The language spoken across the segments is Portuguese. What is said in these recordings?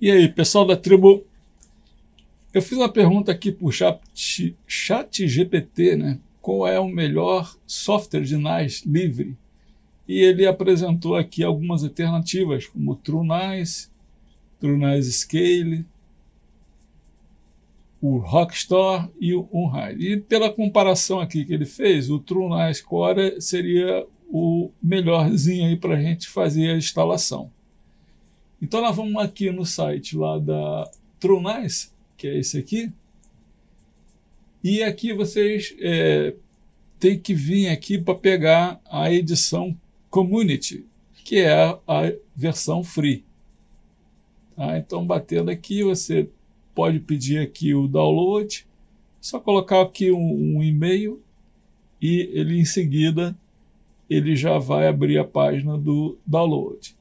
E aí, pessoal da tribo, eu fiz uma pergunta aqui para o chat GPT, né? Qual é o melhor software de NAS livre? E ele apresentou aqui algumas alternativas, como o TrueNAS, TrueNAS Scale, o Rockstar e o Unhide. E pela comparação aqui que ele fez, o TrueNAS Core seria o melhorzinho aí para a gente fazer a instalação. Então nós vamos aqui no site lá da TrueNAS, que é esse aqui, e aqui vocês têm que vir aqui para pegar a edição Community, que é a versão free. Tá? Então batendo aqui, você pode pedir aqui o download, só colocar aqui um e-mail e ele em seguida ele já vai abrir a página do download.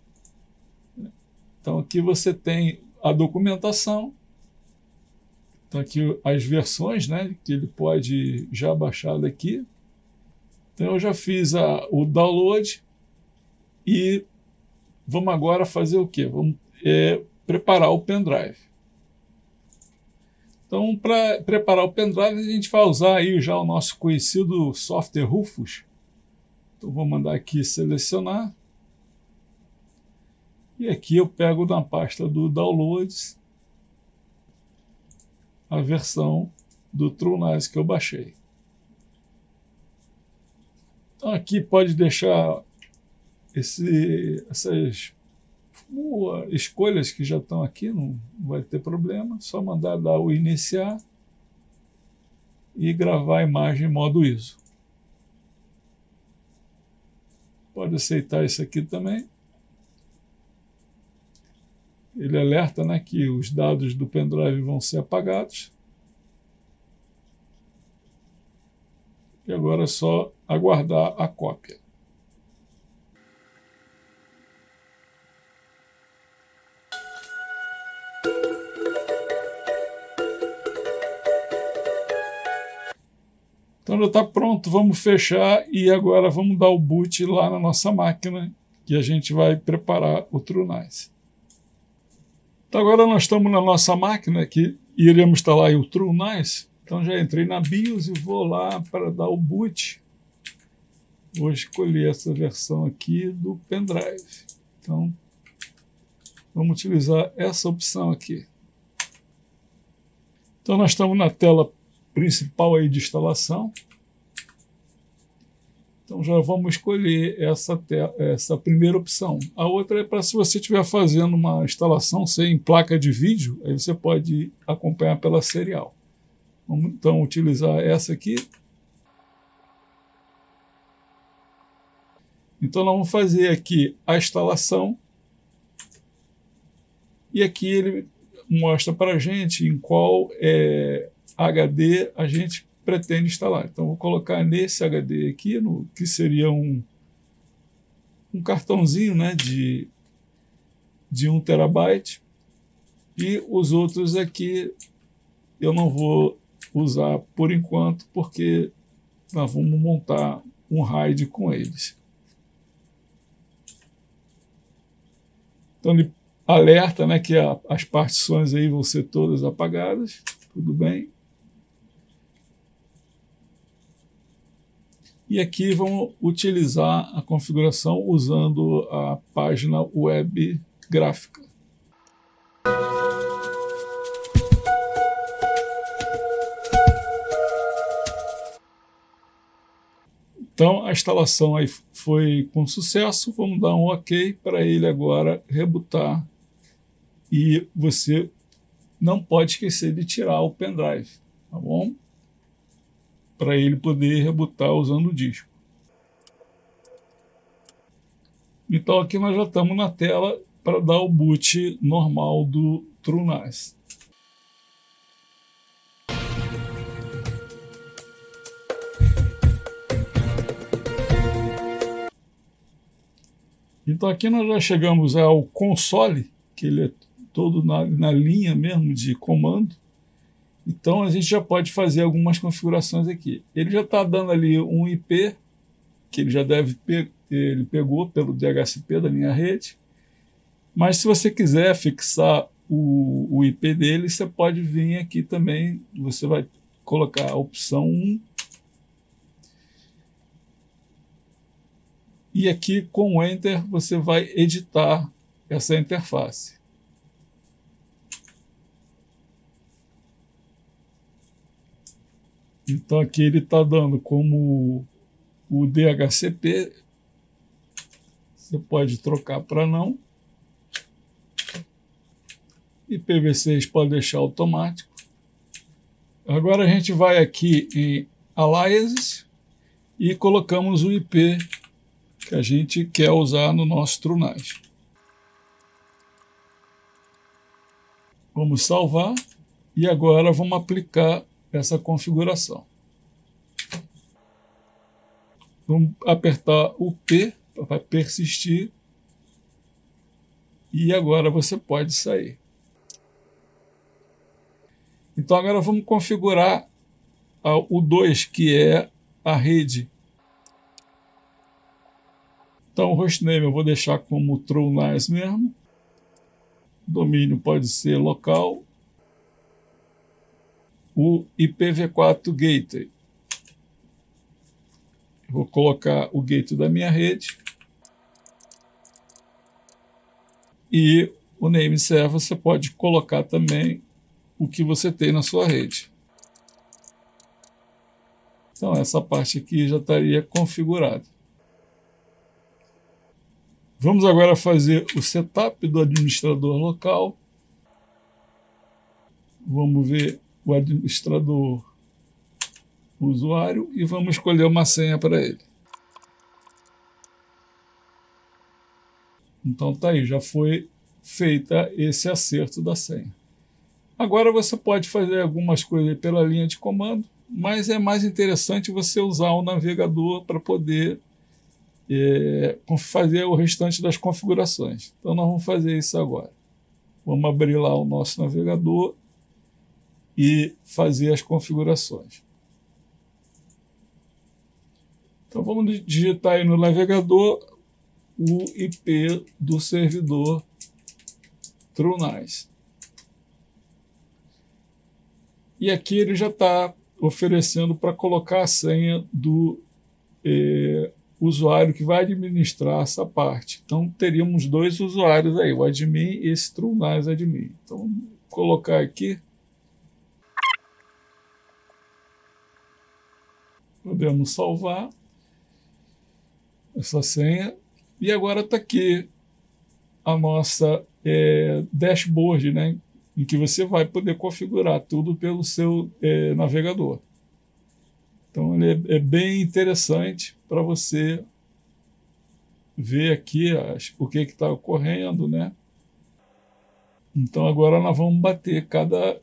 Então aqui você tem a documentação, então aqui as versões, né, que ele pode já baixar daqui. Então eu já fiz o download e vamos agora fazer o quê? Vamos preparar o pendrive. Então para preparar o pendrive a gente vai usar aí já o nosso conhecido software Rufus. Então vou mandar aqui selecionar. E aqui eu pego na pasta do Downloads a versão do TrueNAS que eu baixei. Então aqui pode deixar essas escolhas que já estão aqui, não vai ter problema, só mandar dar o iniciar e gravar a imagem em modo ISO. Pode aceitar isso aqui também. Ele alerta, né, que os dados do pendrive vão ser apagados. E agora é só aguardar a cópia. Então já está pronto, vamos fechar e agora vamos dar o boot lá na nossa máquina que a gente vai preparar o TrueNAS. Então agora nós estamos na nossa máquina que iremos instalar o TrueNAS. Então já entrei na BIOS e vou lá para dar o boot. Vou escolher essa versão aqui do pendrive. Então vamos utilizar essa opção aqui. Então nós estamos na tela principal aí de instalação. Então já vamos escolher essa primeira opção. A outra é para se você estiver fazendo uma instalação sem placa de vídeo, aí você pode acompanhar pela serial. Vamos então utilizar essa aqui. Então nós vamos fazer aqui a instalação. E aqui ele mostra para a gente em qual HD a gente pretende instalar. Então vou colocar nesse HD aqui, que seria um cartãozinho, né, de 1 TB, e os outros aqui eu não vou usar por enquanto, porque nós vamos montar um RAID com eles. Então ele alerta, né, que as partições aí vão ser todas apagadas, tudo bem. E aqui vamos utilizar a configuração usando a página web gráfica. Então a instalação aí foi com sucesso, vamos dar um OK para ele agora rebootar. E você não pode esquecer de tirar o pendrive, tá bom? Para ele poder rebootar usando o disco. Então aqui nós já estamos na tela para dar o boot normal do TrueNAS. Então aqui nós já chegamos ao console, que ele é todo na linha mesmo de comando. Então a gente já pode fazer algumas configurações aqui. Ele já está dando ali um IP, que ele já ele pegou pelo DHCP da minha rede. Mas se você quiser fixar o IP dele, você pode vir aqui também, você vai colocar a opção 1. E aqui com o Enter você vai editar essa interface. Então aqui ele está dando como o DHCP, você pode trocar para não. IPv6 pode deixar automático. Agora a gente vai aqui em Aliases e colocamos o IP que a gente quer usar no nosso TrueNAS. Vamos salvar e agora vamos aplicar essa configuração. Vamos apertar o P para persistir e agora você pode sair. Então agora vamos configurar o 2, que é a rede. Então o hostname eu vou deixar como TrueNAS mesmo. Domínio pode ser local. O IPv4 Gateway. Vou colocar o gateway da minha rede. E o name server você pode colocar também o que você tem na sua rede. Então essa parte aqui já estaria configurada. Vamos agora fazer o setup do administrador local. Vamos ver o administrador usuário e vamos escolher uma senha para ele. Então tá aí, já foi feita esse acerto da senha. Agora você pode fazer algumas coisas pela linha de comando, mas é mais interessante você usar o navegador para poder fazer o restante das configurações. Então nós vamos fazer isso agora. Vamos abrir lá o nosso navegador e fazer as configurações. Então vamos digitar aí no navegador o IP do servidor TrueNAS. E aqui ele já está oferecendo para colocar a senha do usuário que vai administrar essa parte. Então teríamos dois usuários aí, o admin e esse TrueNAS admin. Então vamos colocar aqui. Podemos salvar essa senha. E agora está aqui a nossa dashboard, né, em que você vai poder configurar tudo pelo seu navegador. Então ele é bem interessante para você ver aqui o que está ocorrendo, né? Então agora nós vamos bater cada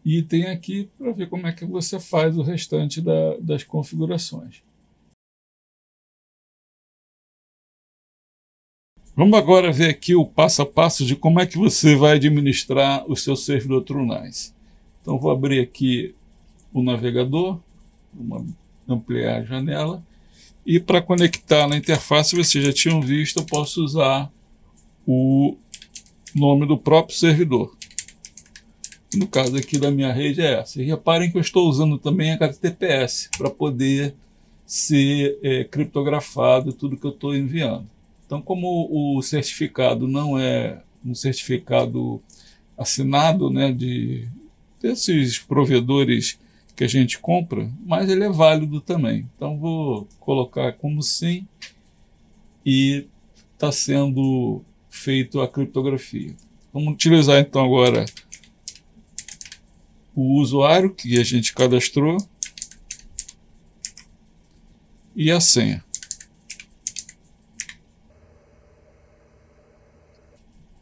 item aqui para ver como é que você faz o restante das configurações. Vamos agora ver aqui o passo a passo de como é que você vai administrar o seu servidor TrueNAS. Então vou abrir aqui o navegador, vamos ampliar a janela, e para conectar na interface, vocês já tinham visto, eu posso usar o nome do próprio servidor. No caso aqui da minha rede é essa. E reparem que eu estou usando também HTTPS para poder ser criptografado tudo que eu estou enviando. Então, como o certificado não é um certificado assinado, né, desses provedores que a gente compra, mas ele é válido também. Então, vou colocar como sim e está sendo feito a criptografia. Vamos utilizar então agora o usuário que a gente cadastrou e a senha.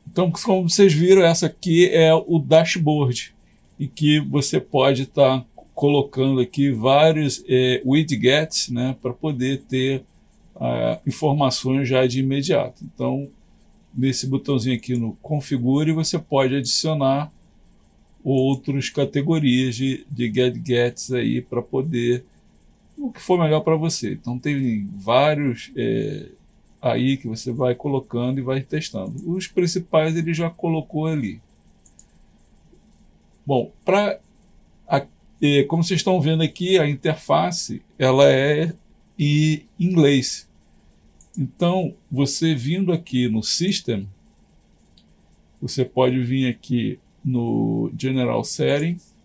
Então, como vocês viram, essa aqui é o dashboard, em que você pode estar colocando aqui vários widgets, né, para poder ter informações já de imediato. Então, nesse botãozinho aqui no configure, você pode adicionar outras categorias de gadgets aí para poder, o que for melhor para você. Então tem vários aí que você vai colocando e vai testando. Os principais ele já colocou ali. Bom, como vocês estão vendo aqui, a interface ela é em inglês. Então, você vindo aqui no System, você pode vir aqui no General Settings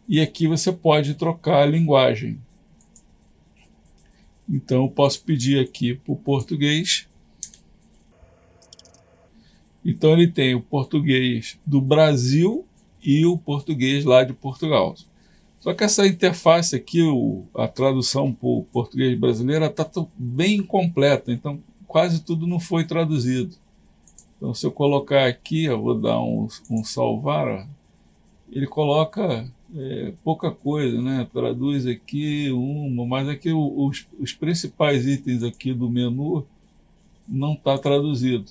e aqui você pode trocar a linguagem. Então, eu posso pedir aqui para o português. Então, ele tem o português do Brasil e o português lá de Portugal. Só que essa interface aqui, a tradução para o português brasileiro, está bem incompleta, então quase tudo não foi traduzido. Então, se eu colocar aqui, eu vou dar um salvar, ó, ele coloca pouca coisa, né? Traduz aqui mas aqui os principais itens aqui do menu não está traduzido.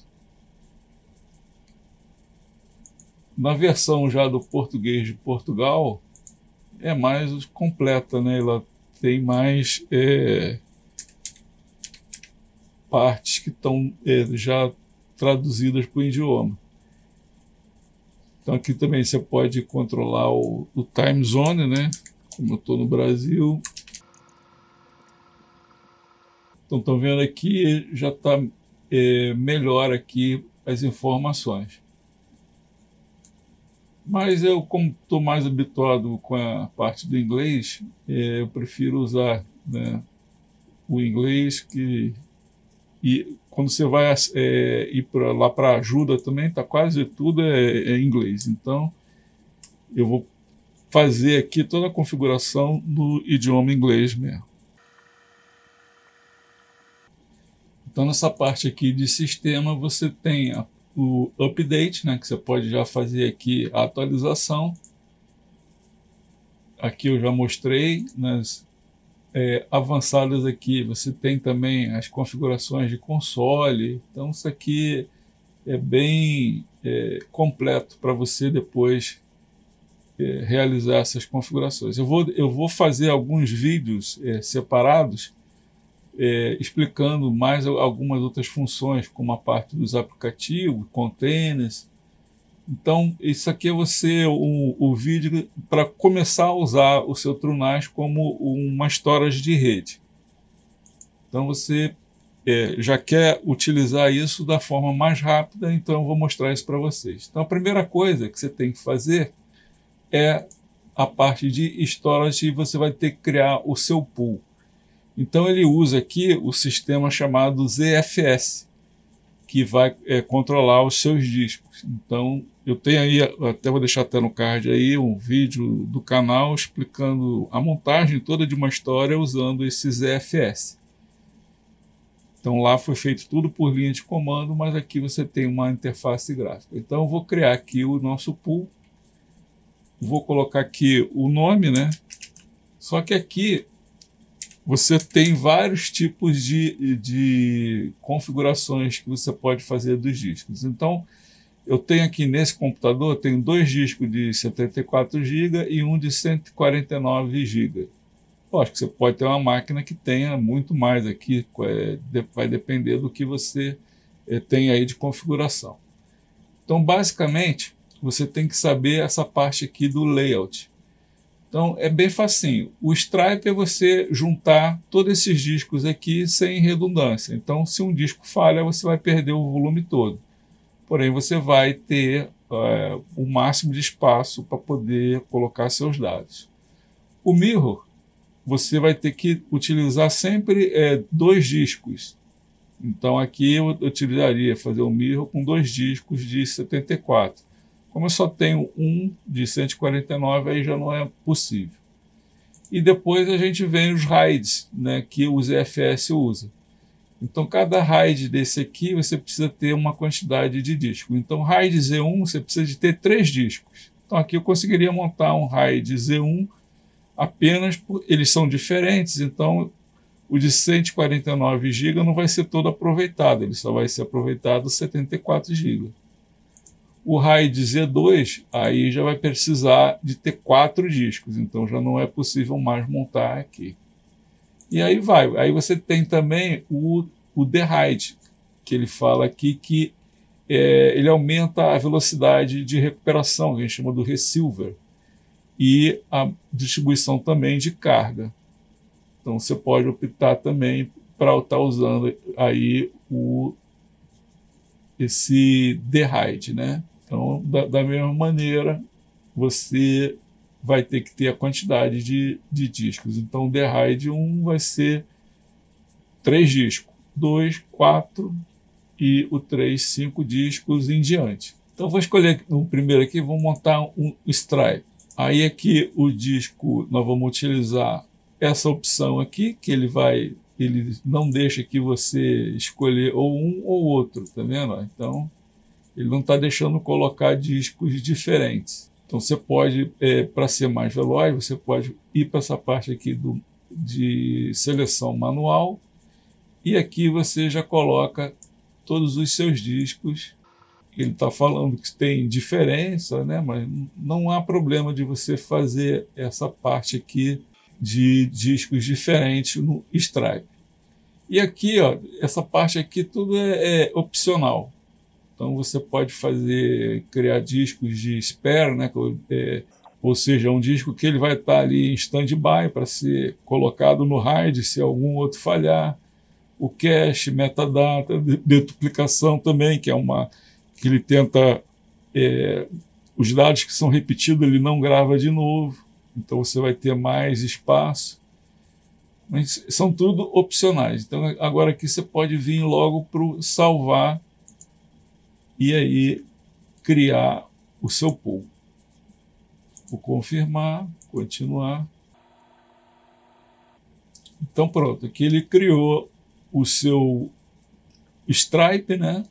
Na versão já do português de Portugal, é mais completa, né? Ela tem mais partes que estão já traduzidas para o idioma. Então aqui também você pode controlar o time zone, né? Como eu estou no Brasil. Então estão vendo aqui, já está melhor aqui as informações. Mas eu, como estou mais habituado com a parte do inglês, eu prefiro usar, né, o inglês e quando você vai ir lá para ajuda também, tá quase tudo é inglês. Então, eu vou fazer aqui toda a configuração no idioma inglês mesmo. Então, nessa parte aqui de sistema, você tem o update, né, que você pode já fazer aqui a atualização. Aqui eu já mostrei nas avançadas aqui, você tem também as configurações de console. Então isso aqui é bem completo para você depois realizar essas configurações. Eu vou fazer alguns vídeos separados explicando mais algumas outras funções, como a parte dos aplicativos, containers. Então, isso aqui é o vídeo para começar a usar o seu TrueNAS como uma storage de rede. Então, você já quer utilizar isso da forma mais rápida, então eu vou mostrar isso para vocês. Então, a primeira coisa que você tem que fazer é a parte de storage, e você vai ter que criar o seu pool. Então, ele usa aqui o sistema chamado ZFS, que vai controlar os seus discos. Então, eu tenho aí, até vou deixar até no card aí, um vídeo do canal explicando a montagem toda de uma história usando esse ZFS. Então, lá foi feito tudo por linha de comando, mas aqui você tem uma interface gráfica. Então, eu vou criar aqui o nosso pool. Vou colocar aqui o nome, né? Só que aqui você tem vários tipos de configurações que você pode fazer dos discos. Então, eu tenho aqui nesse computador, tenho 2 discos de 74 GB e um de 149 GB. Lógico que você pode ter uma máquina que tenha muito mais aqui, vai depender do que você tem aí de configuração. Então, basicamente, você tem que saber essa parte aqui do layout. Então, é bem facinho. O Stripe é você juntar todos esses discos aqui sem redundância. Então, se um disco falha, você vai perder o volume todo. Porém, você vai ter o máximo de espaço para poder colocar seus dados. O Mirror, você vai ter que utilizar sempre 2 discos. Então, aqui eu utilizaria fazer o Mirror com 2 discos de 74. Como eu só tenho um de 149, aí já não é possível. E depois a gente vem os RAIDs, né, que o ZFS usa. Então, cada RAID desse aqui, você precisa ter uma quantidade de discos. Então, RAID Z1, você precisa de ter 3 discos. Então, aqui eu conseguiria montar um RAID Z1 apenas eles são diferentes, então o de 149 GB não vai ser todo aproveitado, ele só vai ser aproveitado 74 GB. O RAID Z2, aí já vai precisar de ter 4 discos, então já não é possível mais montar aqui. E aí vai. Aí você tem também o DRAID, que ele fala aqui que ele aumenta a velocidade de recuperação, que a gente chama do resilver, e a distribuição também de carga. Então você pode optar também para estar usando aí esse D-RAID, né? Então, da mesma maneira, você vai ter que ter a quantidade de discos. Então, o D-RAID 1 vai ser 3 discos, 2, 4 e o 3, 5 discos em diante. Então, vou escolher o primeiro aqui, vou montar um Stripe. Aí aqui o disco, nós vamos utilizar essa opção aqui, que ele não deixa que você escolher ou um ou outro, tá vendo? Então, ele não está deixando colocar discos diferentes. Então, você pode, para ser mais veloz, você pode ir para essa parte aqui de seleção manual, e aqui você já coloca todos os seus discos. Ele está falando que tem diferença, né? Mas não há problema de você fazer essa parte aqui de discos diferentes no Stripe. E aqui, ó, essa parte aqui tudo é opcional. Então você pode criar discos de spare, né? Ou seja, um disco que ele vai estar ali em stand-by para ser colocado no RAID se algum outro falhar. O cache, metadata, deduplicação também, que ele tenta, os dados que são repetidos ele não grava de novo, então você vai ter mais espaço. Mas são tudo opcionais. Então agora aqui você pode vir logo para o salvar e aí criar o seu pool. Vou confirmar, continuar. Então pronto, aqui ele criou o seu Stripe, né?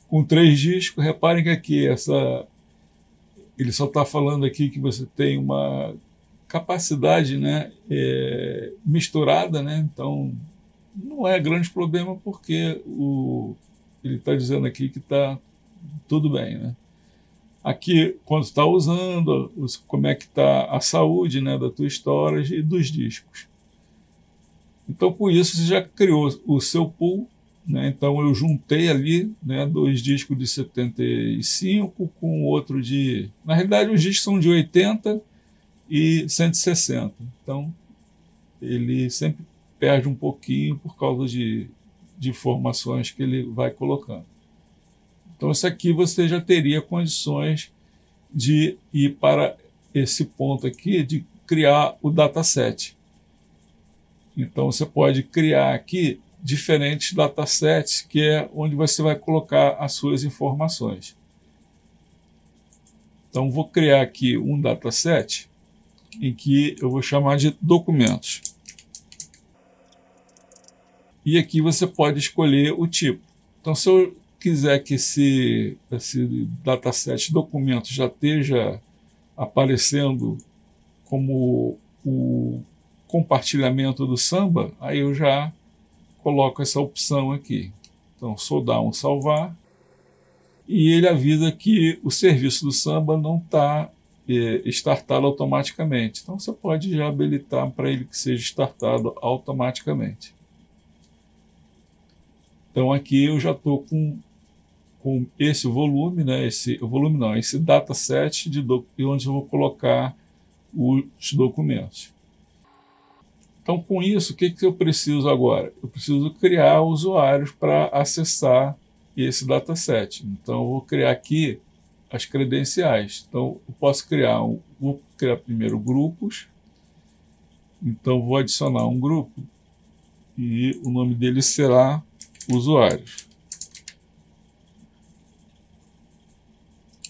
Com 3 discos. Reparem que aqui ele só está falando aqui que você tem uma capacidade, né, misturada, né? Então não é grande problema porque ele está dizendo aqui que está tudo bem, né? Aqui, quando está usando, como é que está a saúde, né, da tua storage e dos discos. Então, com isso, você já criou o seu pool, né? Então, eu juntei ali, né, 2 discos de 75 com outro de... Na realidade, os discos são de 80 e 160. Então, ele sempre perde um pouquinho por causa de informações que ele vai colocando. Então, isso aqui você já teria condições de ir para esse ponto aqui, de criar o dataset. Então, você pode criar aqui diferentes datasets, que é onde você vai colocar as suas informações. Então, vou criar aqui um dataset em que eu vou chamar de documentos. E aqui você pode escolher o tipo. Então, se eu quiser que esse dataset documentos já esteja aparecendo como o compartilhamento do Samba, aí eu já coloco essa opção aqui. Então, só dar um salvar e ele avisa que o serviço do Samba não está startado automaticamente. Então, você pode já habilitar para ele que seja startado automaticamente. Então, aqui eu já estou com esse volume, né? Esse dataset onde eu vou colocar os documentos. Então, com isso, o que eu preciso agora? Eu preciso criar usuários para acessar esse dataset. Então, eu vou criar aqui as credenciais. Então, eu posso vou criar primeiro grupos. Então, vou adicionar um grupo e o nome dele será usuários.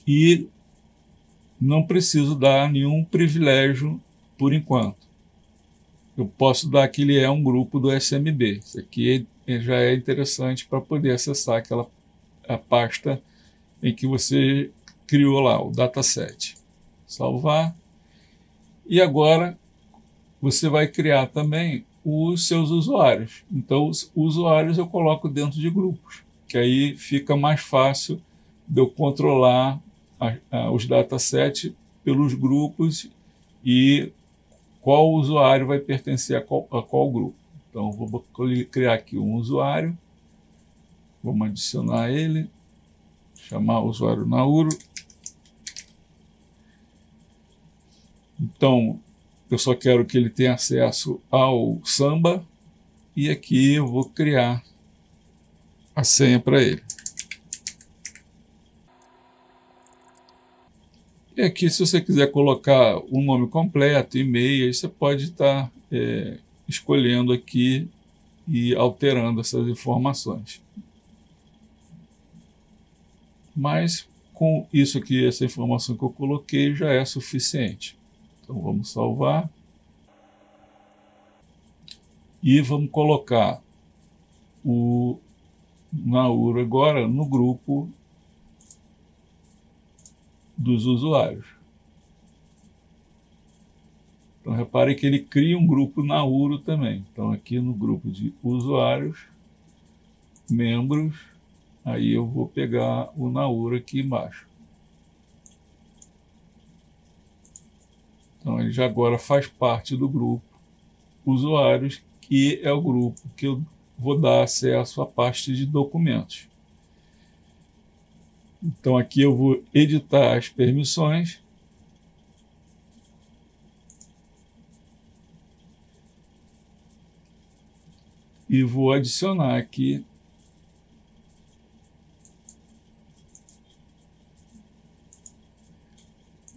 E não preciso dar nenhum privilégio por enquanto. Eu posso dar que ele é um grupo do SMB. Isso aqui já é interessante para poder acessar a pasta em que você criou lá, o dataset. Salvar. E agora você vai criar também os seus usuários. Então, os usuários eu coloco dentro de grupos, que aí fica mais fácil de eu controlar os datasets pelos grupos e qual usuário vai pertencer a qual grupo. Então, vou criar aqui um usuário, vamos adicionar ele, chamar o usuário Nauru. Então, eu só quero que ele tenha acesso ao Samba e aqui eu vou criar a senha para ele. E aqui, se você quiser colocar o nome completo, e-mail, aí você pode estar escolhendo aqui e alterando essas informações. Mas com isso aqui, essa informação que eu coloquei já é suficiente. Então vamos salvar. E vamos colocar o Nauru agora no grupo dos usuários. Então repare que ele cria um grupo Nauru também. Então aqui no grupo de usuários, membros, aí eu vou pegar o Nauru aqui embaixo. Então ele já agora faz parte do grupo usuários, que é o grupo que eu vou dar acesso à pasta de documentos. Então aqui eu vou editar as permissões. E vou adicionar aqui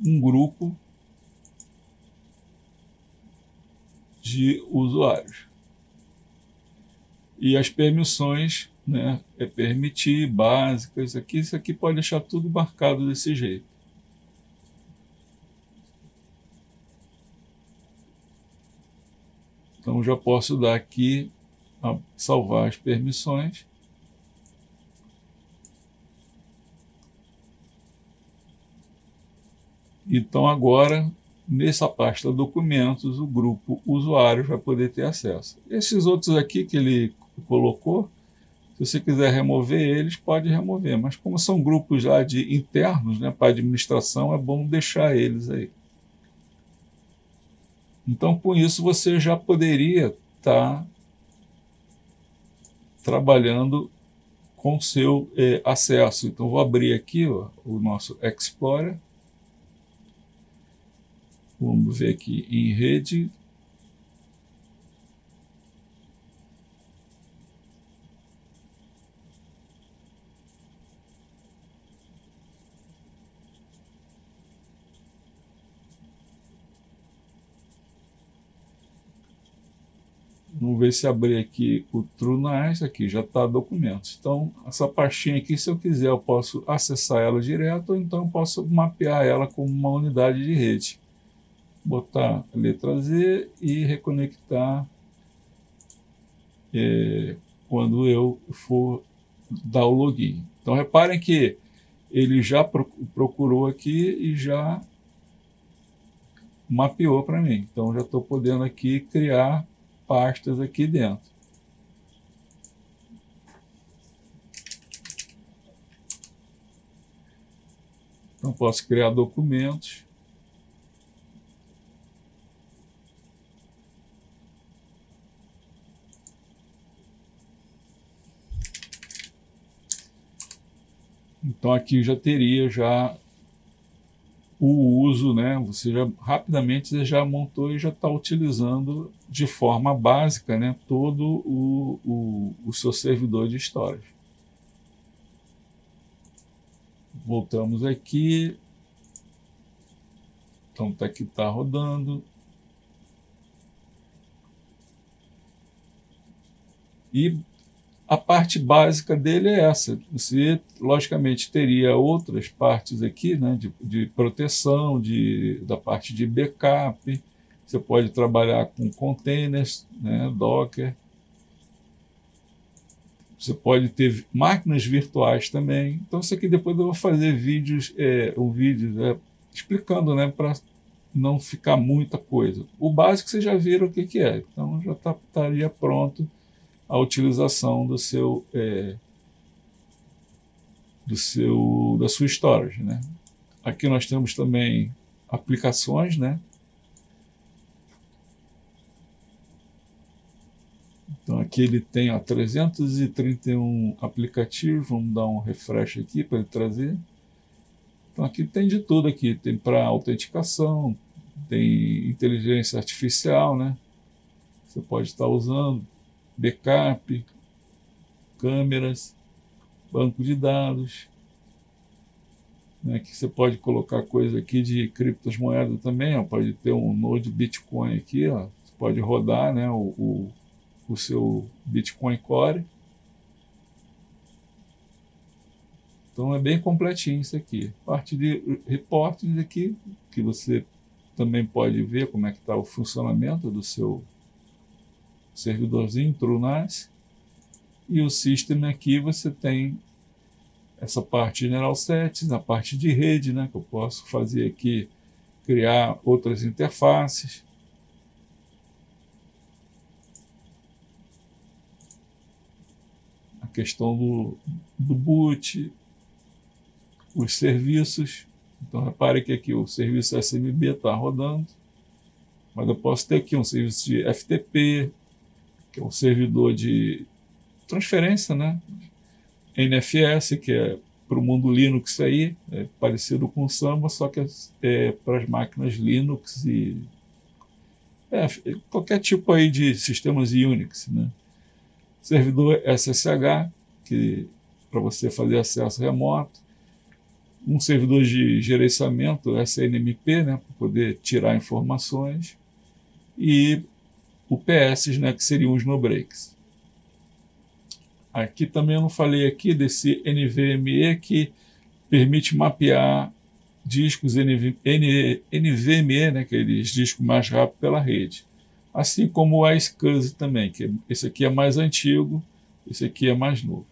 um grupo de usuários. E as permissões, né, é permitir, básicas, aqui, isso aqui pode deixar tudo marcado desse jeito. Então já posso dar aqui, a salvar as permissões. Então agora, nessa pasta documentos, o grupo usuários vai poder ter acesso. Esses outros aqui que ele colocou, se você quiser remover eles, pode remover, mas como são grupos já de internos, né, para administração, é bom deixar eles aí. Então, com isso, você já poderia estar trabalhando com o seu acesso. Então, vou abrir aqui ó, o nosso Explorer. Vamos ver aqui em rede. Vamos ver se abrir aqui o TrueNAS, aqui já está documentos. Então, essa pastinha aqui, se eu quiser, eu posso acessar ela direto, ou então eu posso mapear ela como uma unidade de rede. Botar a letra Z e reconectar quando eu for dar o login. Então, reparem que ele já procurou aqui e já mapeou para mim. Então, já estou podendo aqui criar pastas aqui dentro. Então, posso criar documentos. Então, aqui já teria já o uso, né? Você já rapidamente você já montou e já está utilizando de forma básica, né, todo o seu servidor de storage. Voltamos aqui. Então tá aqui, está rodando. E a parte básica dele é essa. Você, logicamente, teria outras partes aqui, né, de proteção, da parte de backup. Você pode trabalhar com containers, né, Docker. Você pode ter máquinas virtuais também. Então, isso aqui depois eu vou fazer vídeos, explicando, né, para não ficar muita coisa. O básico vocês já viram o que é. Então, já estaria pronto a utilização da sua storage, né? Aqui nós temos também aplicações, né? Então aqui Aqui ele tem 331 aplicativos, vamos dar um refresh aqui para ele trazer. Então aqui tem de tudo aqui, tem para autenticação, tem inteligência artificial, né? Você pode estar usando, backup, câmeras, banco de dados, né? Que você pode colocar coisa aqui de criptomoedas também, ó, pode ter um node Bitcoin aqui, ó, você pode rodar, né, o seu Bitcoin Core. Então é bem completinho isso aqui. Parte de reportes aqui, que você também pode ver como é que está o funcionamento do seu servidorzinho, TrueNAS. E o System aqui você tem essa parte General Settings, a parte de rede, né, que eu posso fazer aqui, criar outras interfaces. A questão do boot, os serviços. Então repare que aqui o serviço SMB está rodando, mas eu posso ter aqui um serviço de FTP, que é um servidor de transferência, né? NFS, que é para o mundo Linux aí, é parecido com o Samba, só que é para as máquinas Linux e qualquer tipo aí de sistemas Unix, né? Servidor SSH, que para você fazer acesso remoto, um servidor de gerenciamento SNMP, né, para poder tirar informações, e o PS, né, que seriam os no-breaks. Aqui também eu não falei aqui desse NVMe que permite mapear discos NVMe, né, aqueles discos mais rápidos pela rede. Assim como o iSCSI também, que esse aqui é mais antigo, esse aqui é mais novo.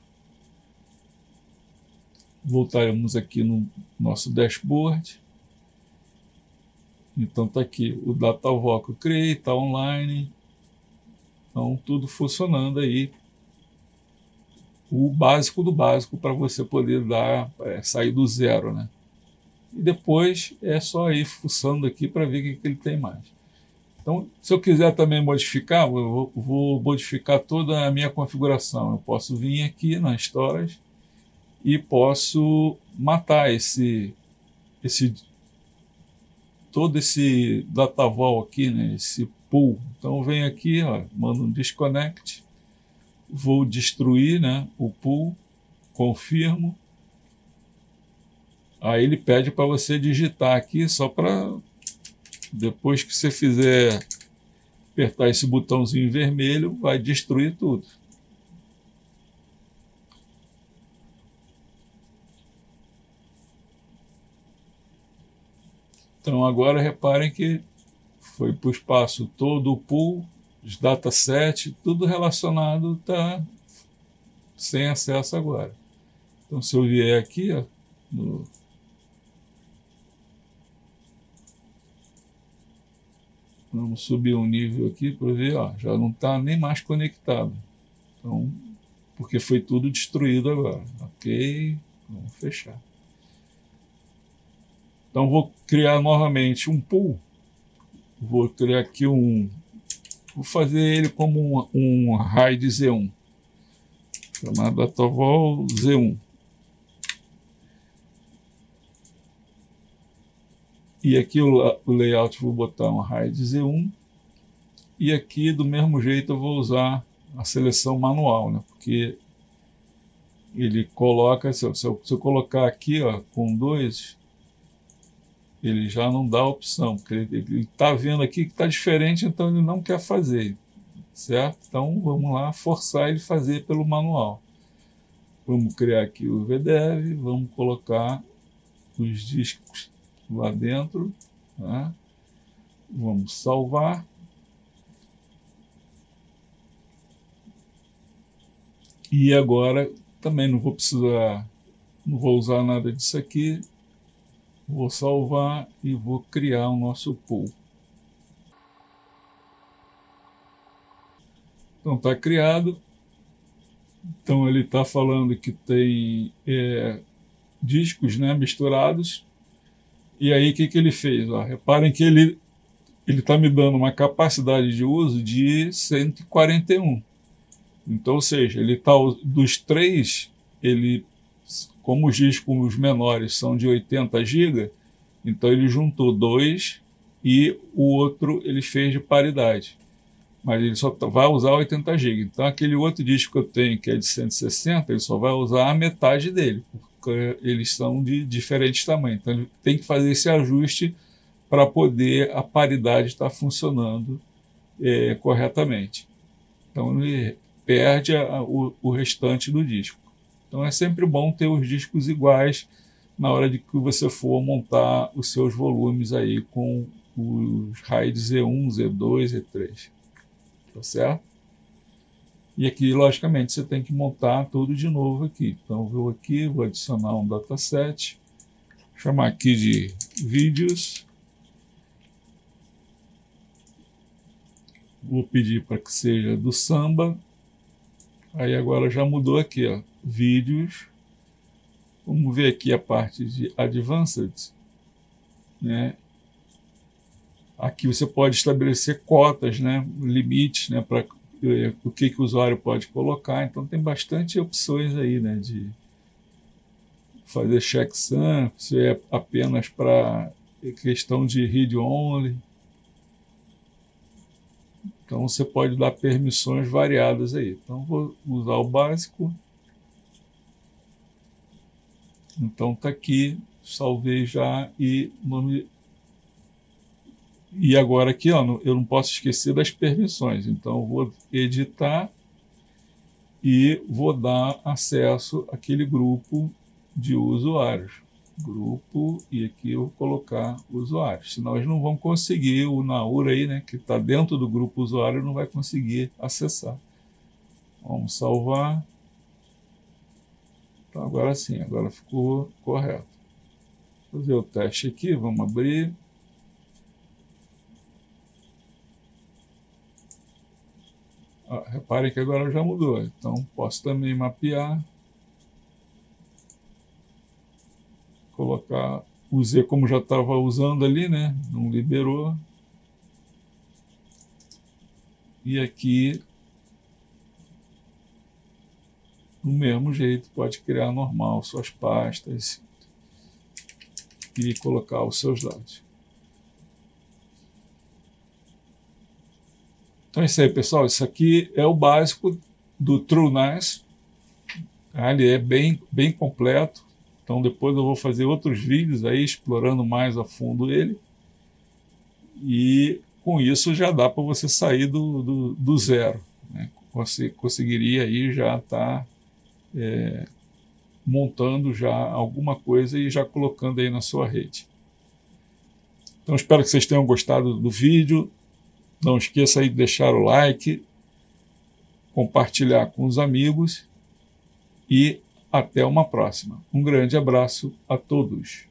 Voltaremos aqui no nosso dashboard. Então está aqui o DataVol que eu criei, está online. Então tudo funcionando aí. O básico do básico para você poder sair do zero, né? E depois é só ir fuçando aqui para ver o que ele tem mais. Então, se eu quiser também modificar, eu vou modificar toda a minha configuração. Eu posso vir aqui na Storage e posso matar todo esse DataVol aqui, né, esse pool. Então eu venho aqui, ó, mando um disconnect, vou destruir, né, o pool, confirmo. Aí ele pede para você digitar aqui, só para depois que você fizer apertar esse botãozinho vermelho, vai destruir tudo. Então agora reparem que foi para o espaço todo o pool, os datasets, tudo relacionado está sem acesso agora. Então se eu vier aqui, ó, vamos subir um nível aqui para ver, ó, já não está nem mais conectado. Então, porque foi tudo destruído agora. Ok, vamos fechar. Então vou criar novamente um pool. Vou criar aqui vou fazer ele como um RAID Z1, chamado DataVol Z1. E aqui o layout vou botar um RAID Z1. E aqui do mesmo jeito eu vou usar a seleção manual, né? Porque ele coloca, se eu colocar aqui, ó, com 2, ele já não dá opção, porque ele está vendo aqui que está diferente, então ele não quer fazer, certo? Então vamos lá forçar ele a fazer pelo manual. Vamos criar aqui o VDEV, vamos colocar os discos lá dentro, tá? Vamos salvar. E agora também não vou usar nada disso aqui. Vou salvar e vou criar o nosso pool. Então está criado. Então ele está falando que tem discos, né, misturados. E aí o que ele fez? Ó, reparem que ele está me dando uma capacidade de uso de 141. Então, ou seja, ele tá, dos três, ele, como os discos menores são de 80 GB, então ele juntou dois e o outro ele fez de paridade. Mas ele só vai usar 80 GB. Então aquele outro disco que eu tenho, que é de 160, ele só vai usar a metade dele, porque eles são de diferentes tamanhos. Então ele tem que fazer esse ajuste para poder a paridade estar funcionando corretamente. Então ele perde o restante do disco. Então é sempre bom ter os discos iguais na hora de que você for montar os seus volumes aí com os RAID Z1, Z2, Z3. Tá certo? E aqui, logicamente, você tem que montar tudo de novo aqui. Então eu vou aqui, vou adicionar um dataset, chamar aqui de vídeos. Vou pedir para que seja do samba. Aí agora já mudou aqui, ó, vídeos. Vamos ver aqui a parte de Advanced, né? Aqui você pode estabelecer cotas, né, limites, né, para o que o usuário pode colocar. Então tem bastante opções aí, né, de fazer checksum, se é apenas para questão de read only. Então você pode dar permissões variadas aí. Então vou usar o básico. Então está aqui, salvei já e nome. E agora aqui, ó, eu não posso esquecer das permissões. Então eu vou editar e vou dar acesso àquele grupo de usuários. Grupo, e aqui eu vou colocar usuários. Senão eles não vão conseguir, o Naur aí, né, que está dentro do grupo usuário, não vai conseguir acessar. Vamos salvar. Então agora sim, agora ficou correto. Vou fazer o teste aqui, vamos abrir. Reparem que agora já mudou. Então posso também mapear. Colocar o Z como já estava usando ali, né? Não liberou. E aqui, do mesmo jeito, pode criar normal suas pastas e colocar os seus dados. Então é isso aí, pessoal. Isso aqui é o básico do TrueNAS. Ele é bem completo. Então depois eu vou fazer outros vídeos aí explorando mais a fundo ele. E com isso já dá para você sair do zero, né? Você conseguiria aí já estar montando já alguma coisa e já colocando aí na sua rede. Então espero que vocês tenham gostado do vídeo. Não esqueça aí de deixar o like, compartilhar com os amigos e até uma próxima. Um grande abraço a todos.